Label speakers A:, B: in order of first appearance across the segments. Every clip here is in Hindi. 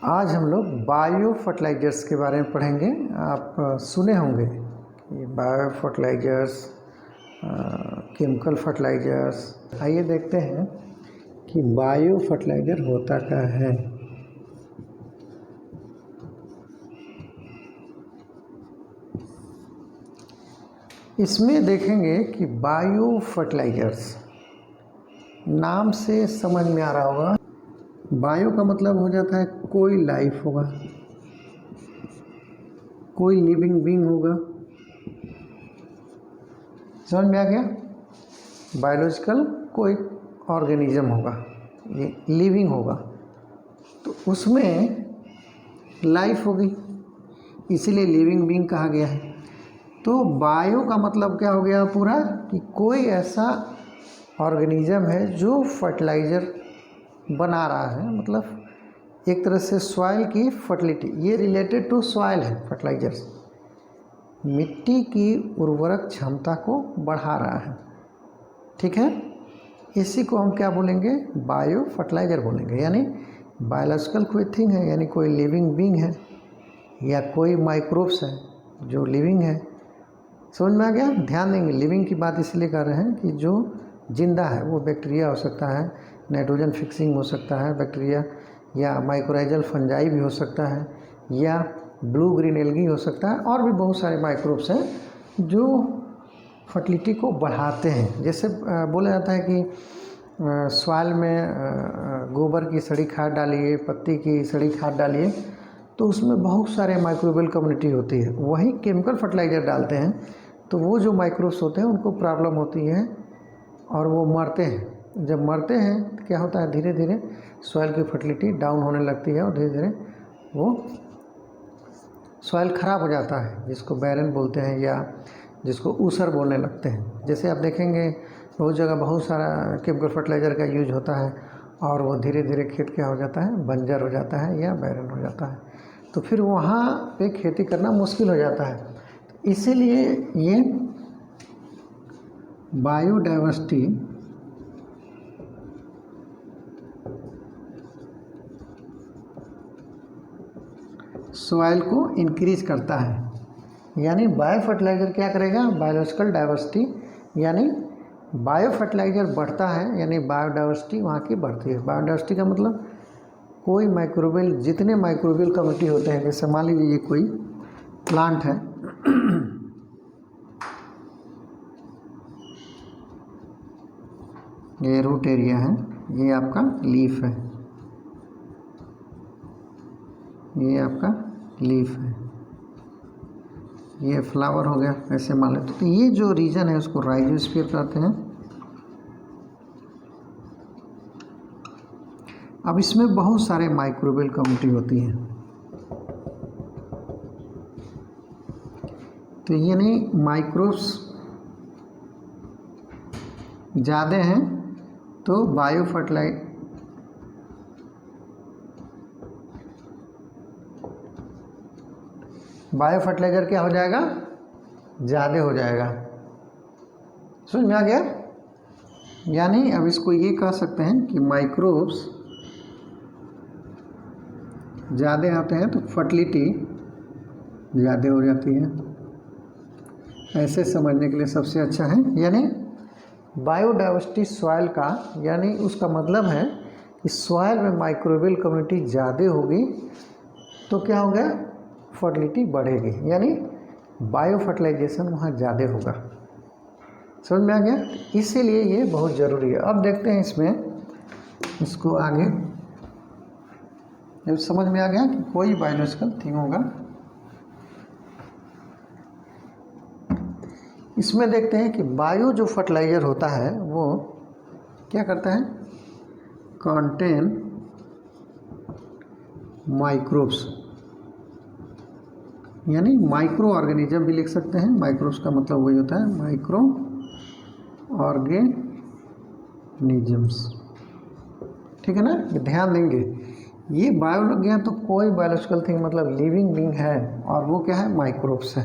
A: आज हम लोग बायो फर्टिलाइज़र्स के बारे में पढ़ेंगे। आप सुने होंगे ये बायो फर्टिलाइज़र्स, केमिकल फर्टिलाइज़र्स। आइए देखते हैं कि बायो फर्टिलाइज़र होता क्या है। इसमें देखेंगे कि बायो फर्टिलाइज़र्स नाम से समझ में आ रहा होगा। बायो का मतलब हो जाता है कोई लाइफ होगा, कोई लिविंग बीइंग होगा। समझ में आ गया? बायोलॉजिकल कोई ऑर्गेनिज्म होगा, ये लिविंग होगा, तो उसमें लाइफ होगी, इसीलिए लिविंग बीइंग कहा गया है। तो बायो का मतलब क्या हो गया पूरा, कि कोई ऐसा ऑर्गेनिज्म है जो फर्टिलाइज़र बना रहा है, मतलब एक तरह से सॉइल की फर्टिलिटी, ये रिलेटेड टू सॉइल है। फर्टिलाइजर्स मिट्टी की उर्वरक क्षमता को बढ़ा रहा है, ठीक है। इसी को हम क्या बोलेंगे, बायो फर्टिलाइज़र बोलेंगे। यानी बायोलॉजिकल कोई थिंग है, यानी कोई लिविंग बीइंग है, या कोई माइक्रोब्स है जो लिविंग है। समझ में आ गया? ध्यान देंगे, लिविंग की बात इसलिए कर रहे हैं कि जो जिंदा है वो बैक्टीरिया हो सकता है, नाइट्रोजन फिक्सिंग हो सकता है बैक्टीरिया, या माइक्रोराइजल फंजाई भी हो सकता है, या ब्लू ग्रीन एल्गी हो सकता है, और भी बहुत सारे माइक्रोब्स हैं जो फर्टिलिटी को बढ़ाते हैं। जैसे बोला जाता है कि सॉइल में गोबर की सड़ी खाद डालिए, पत्ती की सड़ी खाद डालिए, तो उसमें बहुत सारे माइक्रोबियल कम्युनिटी होती है। वहीं केमिकल फर्टिलाइज़र डालते हैं तो वो जो माइक्रोब्स होते हैं उनको प्रॉब्लम होती है और वो मरते हैं। जब मरते हैं तो क्या होता है, धीरे धीरे सॉइल की फर्टिलिटी डाउन होने लगती है और धीरे धीरे वो सॉइल ख़राब हो जाता है, जिसको बैरन बोलते हैं या जिसको ऊसर बोलने लगते हैं। जैसे आप देखेंगे बहुत जगह बहुत सारा केमिकल फर्टिलाइज़र का यूज होता है और वो धीरे धीरे खेत क्या हो जाता है, बंजर हो जाता है या बैरन हो जाता है, तो फिर वहाँ पे खेती करना मुश्किल हो जाता है। इसीलिए ये बायोडाइवर्सिटी सॉइल को इंक्रीज करता है। यानी बायो फर्टिलाइज़र क्या करेगा, बायोलॉजिकल डाइवर्सिटी, यानी बायो फर्टिलाइज़र बढ़ता है, यानी बायोडाइवर्सिटी वहाँ की बढ़ती है। बायोडाइवर्सिटी का मतलब कोई माइक्रोबियल, जितने माइक्रोबियल कम्युनिटी होते हैं, जैसे मान लीजिए ये कोई प्लांट है, ये रूट एरिया है, ये आपका लीफ है, ये आपका लीफ है, ये फ्लावर हो गया, ऐसे मान लेते। तो ये जो रीजन है उसको राइजोस्फीयर कहते हैं। अब इसमें बहुत सारे माइक्रोबियल कम्युनिटी होती हैं, तो ये नहीं माइक्रोब्स ज़्यादा हैं तो बायो फर्टिलाइज़र क्या हो जाएगा, ज़्यादा हो जाएगा। समझ में आ गया? यानी अब इसको ये कह सकते हैं कि माइक्रोब्स ज़्यादा आते हैं तो फर्टिलिटी ज़्यादा हो जाती है। ऐसे समझने के लिए सबसे अच्छा है, यानी बायोडाइवर्सिटी सॉइल का, यानी उसका मतलब है कि सॉइल में माइक्रोबियल कम्युनिटी ज़्यादा होगी तो क्या हो गया, फर्टिलिटी बढ़ेगी, यानी बायो फर्टिलाइजेशन वहाँ ज़्यादा होगा। समझ में आ गया? इसीलिए ये बहुत ज़रूरी है। अब देखते हैं इसमें, इसको आगे जब समझ में आ गया कि कोई बायोलॉजिकल थिंग होगा, इसमें देखते हैं कि बायो जो फर्टिलाइज़र होता है वो क्या करता है, कंटेन माइक्रोब्स, यानी माइक्रो ऑर्गेनिज्म भी लिख सकते हैं। माइक्रोब्स का मतलब वही होता है माइक्रो ऑर्गेनिजम्स, ठीक है ना। ध्यान देंगे, ये बायो लग गया तो कोई बायोलॉजिकल थिंग मतलब लिविंग बीइंग है, और वो क्या है, माइक्रोब्स है।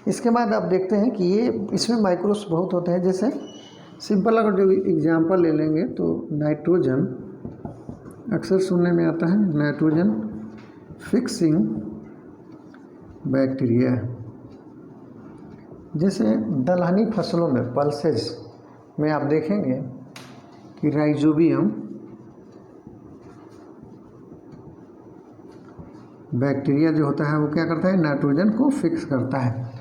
A: इसके बाद आप देखते हैं कि ये इसमें माइक्रोब्स बहुत होते हैं। जैसे सिंपल अगर जो एग्जांपल ले लेंगे तो नाइट्रोजन अक्सर सुनने में आता है, नाइट्रोजन फिक्सिंग बैक्टीरिया। जैसे दलहनी फसलों में पल्सेस में आप देखेंगे कि राइजोबियम बैक्टीरिया जो होता है वो क्या करता है, नाइट्रोजन को फिक्स करता है।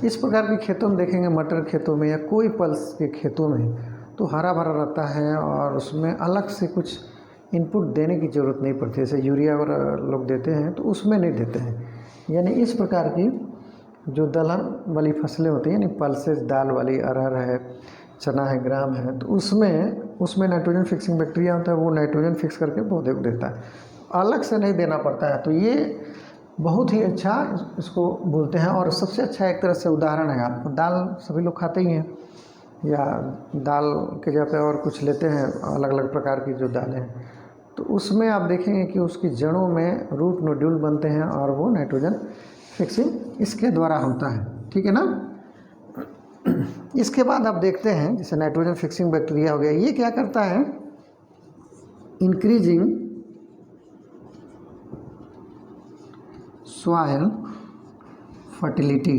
A: इस प्रकार के खेतों में देखेंगे, मटर खेतों में या कोई पल्स के खेतों में, तो हरा भरा रहता है और उसमें अलग से कुछ इनपुट देने की ज़रूरत नहीं पड़ती। जैसे यूरिया वगैरह लोग देते हैं तो उसमें नहीं देते हैं। यानी इस प्रकार की जो दलहन वाली फसलें होती हैं, यानी पल्सेस, दाल वाली, अरहर है, चना है, ग्राम है, तो उसमें नाइट्रोजन फिक्सिंग बैक्टीरिया होता है, वो नाइट्रोजन फिक्स करके पौधे को देता है, अलग से नहीं देना पड़ता है। तो ये बहुत ही अच्छा इसको बोलते हैं। और सबसे अच्छा एक तरह से उदाहरण है, आपको दाल सभी लोग खाते ही हैं, या दाल के जगह पे और कुछ लेते हैं, अलग अलग प्रकार की जो दालें हैं, तो उसमें आप देखेंगे कि उसकी जड़ों में रूट नोड्यूल बनते हैं और वो नाइट्रोजन फिक्सिंग इसके द्वारा होता है। ठीक है ना। इसके बाद आप देखते हैं, जैसे नाइट्रोजन फिक्सिंग बैक्टीरिया हो गया, ये क्या करता है, इंक्रीजिंग सॉइल फर्टिलिटी।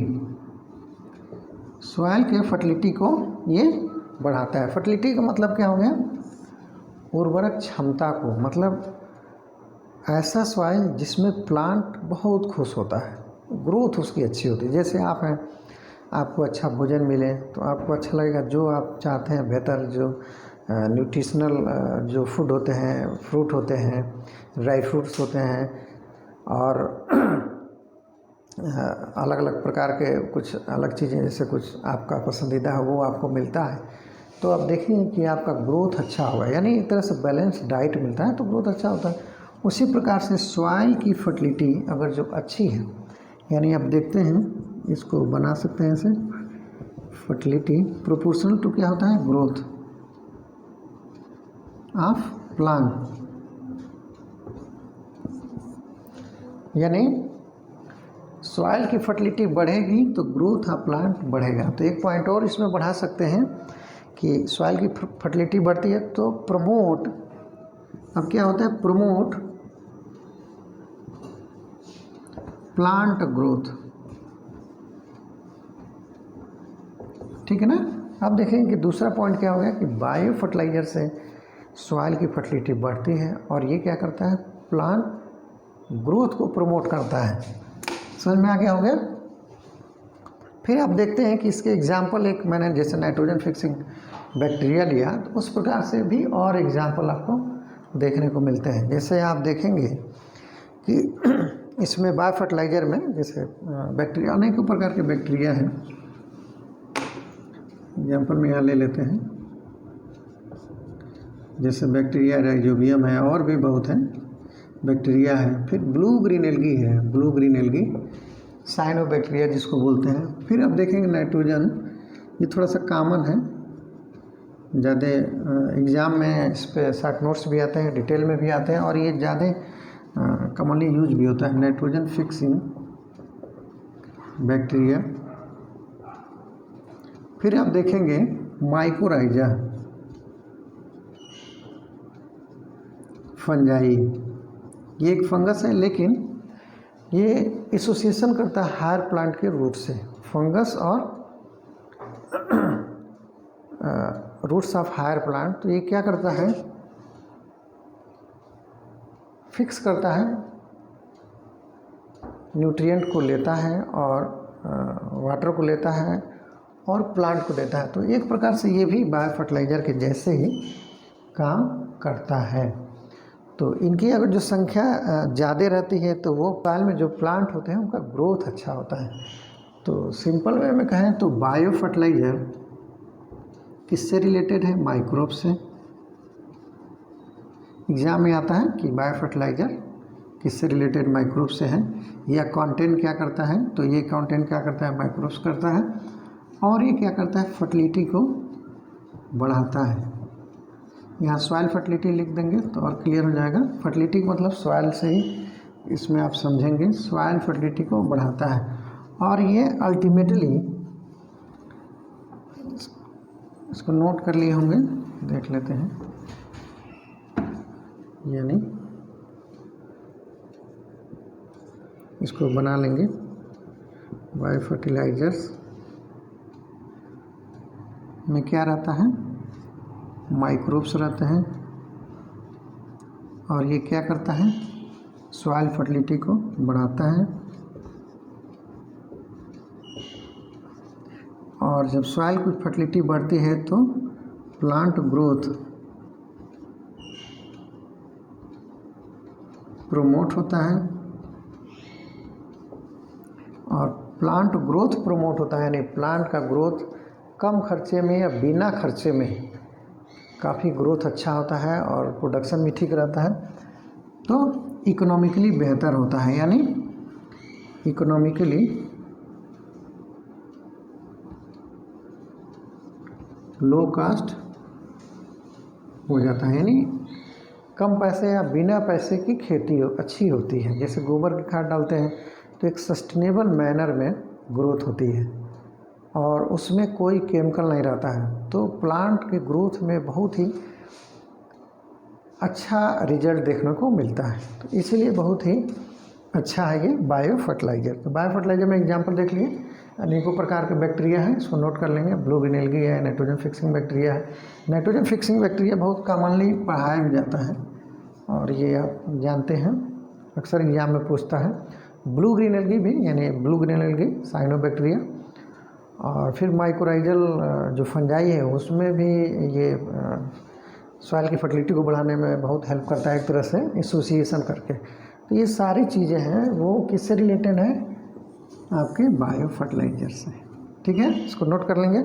A: सॉइल के फर्टिलिटी को ये बढ़ाता है। फर्टिलिटी का मतलब क्या हो गया, उर्वरक क्षमता को, मतलब ऐसा सॉइल जिसमें प्लांट बहुत खुश होता है, ग्रोथ उसकी अच्छी होती है। जैसे आप हैं, आपको अच्छा भोजन मिले तो आपको अच्छा लगेगा, जो आप चाहते हैं बेहतर जो न्यूट्रिशनल जो फूड होते हैं, फ्रूट होते हैं, ड्राई फ्रूट्स होते हैं, और अलग अलग प्रकार के कुछ अलग चीज़ें, जैसे कुछ आपका पसंदीदा है वो आपको मिलता है, तो आप देखेंगे कि आपका ग्रोथ अच्छा होगा। यानी एक तरह से बैलेंस डाइट मिलता है तो ग्रोथ अच्छा होता है। उसी प्रकार से सॉइल की फर्टिलिटी अगर जो अच्छी है, यानी आप देखते हैं, इसको बना सकते हैं ऐसे, फर्टिलिटी प्रोपोर्शनल टू क्या होता है, ग्रोथ ऑफ प्लांट। यानी सॉइल की फर्टिलिटी बढ़ेगी तो ग्रोथ ऑफ प्लांट बढ़ेगा। तो एक पॉइंट और इसमें बढ़ा सकते हैं कि सॉइल की फर्टिलिटी बढ़ती है तो प्रमोट, अब क्या होता है, प्रमोट प्लांट ग्रोथ। ठीक है ना। आप देखेंगे कि दूसरा पॉइंट क्या हो गया कि बायो फर्टिलाइजर से सॉइल की फर्टिलिटी बढ़ती है और ये क्या करता है, प्लांट ग्रोथ को प्रमोट करता है। समझ में आ गया हो गया। फिर आप देखते हैं कि इसके एग्जाम्पल, एक मैंने जैसे नाइट्रोजन फिक्सिंग बैक्टीरिया लिया, तो उस प्रकार से भी और एग्जाम्पल आपको देखने को मिलते हैं। जैसे आप देखेंगे कि इसमें बायो फर्टिलाइजर में जैसे बैक्टीरिया, अनेकों प्रकार के बैक्टीरिया हैं। एग्जाम्पल में यहाँ ले लेते हैं, जैसे बैक्टीरिया राइजोबियम है, और भी बहुत हैं बैक्टीरिया है। फिर ब्लू ग्रीन एल्गी है, ब्लू ग्रीन एल्गी, साइनोबैक्टीरिया जिसको बोलते हैं। फिर आप देखेंगे नाइट्रोजन, ये थोड़ा सा कॉमन है, ज़्यादा एग्ज़ाम में इस पर शॉर्ट नोट्स भी आते हैं, डिटेल में भी आते हैं, और ये ज़्यादा कॉमनली यूज भी होता है, नाइट्रोजन फिक्सिंग बैक्टीरिया। फिर आप देखेंगे माइकोराइजा फंजाई, ये एक फंगस है, लेकिन ये एसोसिएशन करता है हायर प्लांट के रूट से। फंगस और रूट्स ऑफ हायर प्लांट, तो ये क्या करता है, फिक्स करता है, न्यूट्रिएंट को लेता है और वाटर को लेता है और प्लांट को देता है। तो एक प्रकार से ये भी बायो फर्टिलाइजर के जैसे ही काम करता है। तो इनकी अगर जो संख्या ज़्यादा रहती है तो वो साल में जो प्लांट होते हैं उनका ग्रोथ अच्छा होता है। तो सिंपल वे में कहें तो बायो फर्टिलाइजर किससे रिलेटेड है, माइक्रोब से। एग्जाम में आता है कि बायो फर्टिलाइजर किससे रिलेटेड, माइक्रोब से है। या कंटेंट क्या करता है, तो ये कंटेंट क्या करता है, माइक्रोब्स करता है। और ये क्या करता है, फर्टिलिटी को बढ़ाता है। यहाँ सॉइल फर्टिलिटी लिख देंगे तो और क्लियर हो जाएगा। फर्टिलिटी का मतलब सॉइल से ही इसमें आप समझेंगे, सॉइल फर्टिलिटी को बढ़ाता है। और ये अल्टीमेटली, इसको नोट कर लिए होंगे, देख लेते हैं, यानी इसको बना लेंगे। बायो फर्टिलाइजर्स में क्या रहता है, माइक्रोब्स रहते हैं, और ये क्या करता है, सॉइल फर्टिलिटी को बढ़ाता है। और जब सॉइल की फर्टिलिटी बढ़ती है तो प्लांट ग्रोथ प्रमोट होता है, और प्लांट ग्रोथ प्रमोट होता है यानी प्लांट का ग्रोथ कम खर्चे में या बिना खर्चे में काफ़ी ग्रोथ अच्छा होता है और प्रोडक्शन भी ठीक रहता है, तो इकोनॉमिकली बेहतर होता है, यानी इकोनॉमिकली लो कास्ट हो जाता है, यानी कम पैसे या बिना पैसे की खेती अच्छी होती है। जैसे गोबर की खाद डालते हैं तो एक सस्टेनेबल मैनर में ग्रोथ होती है और उसमें कोई केमिकल नहीं रहता है, तो प्लांट के ग्रोथ में बहुत ही अच्छा रिजल्ट देखने को मिलता है। तो इसलिए बहुत ही अच्छा है ये बायो फर्टिलाइज़र। तो बायो फर्टिलाइज़र में एग्जांपल देख लिए, अनेकों प्रकार के बैक्टीरिया हैं, इसको नोट कर लेंगे। ब्लू ग्रीन एल्गी है, नाइट्रोजन फिक्सिंग बैक्टीरिया है। नाइट्रोजन फिक्सिंग बैक्टीरिया बहुत कॉमनली पढ़ाया भी जाता है और ये आप जानते हैं, अक्सर एग्जाम में पूछता है। ब्लू ग्रीन एल्गी भी, यानी ब्लू ग्रीन एल्गी साइनोबैक्टीरिया, और फिर माइकोराइजल जो फंजाई है उसमें भी ये सॉइल की फर्टिलिटी को बढ़ाने में बहुत हेल्प करता है एक तरह से एसोसिएशन करके। तो ये सारी चीज़ें हैं वो किससे रिलेटेड है, आपके बायो फर्टिलाइजर से। ठीक है, इसको नोट कर लेंगे।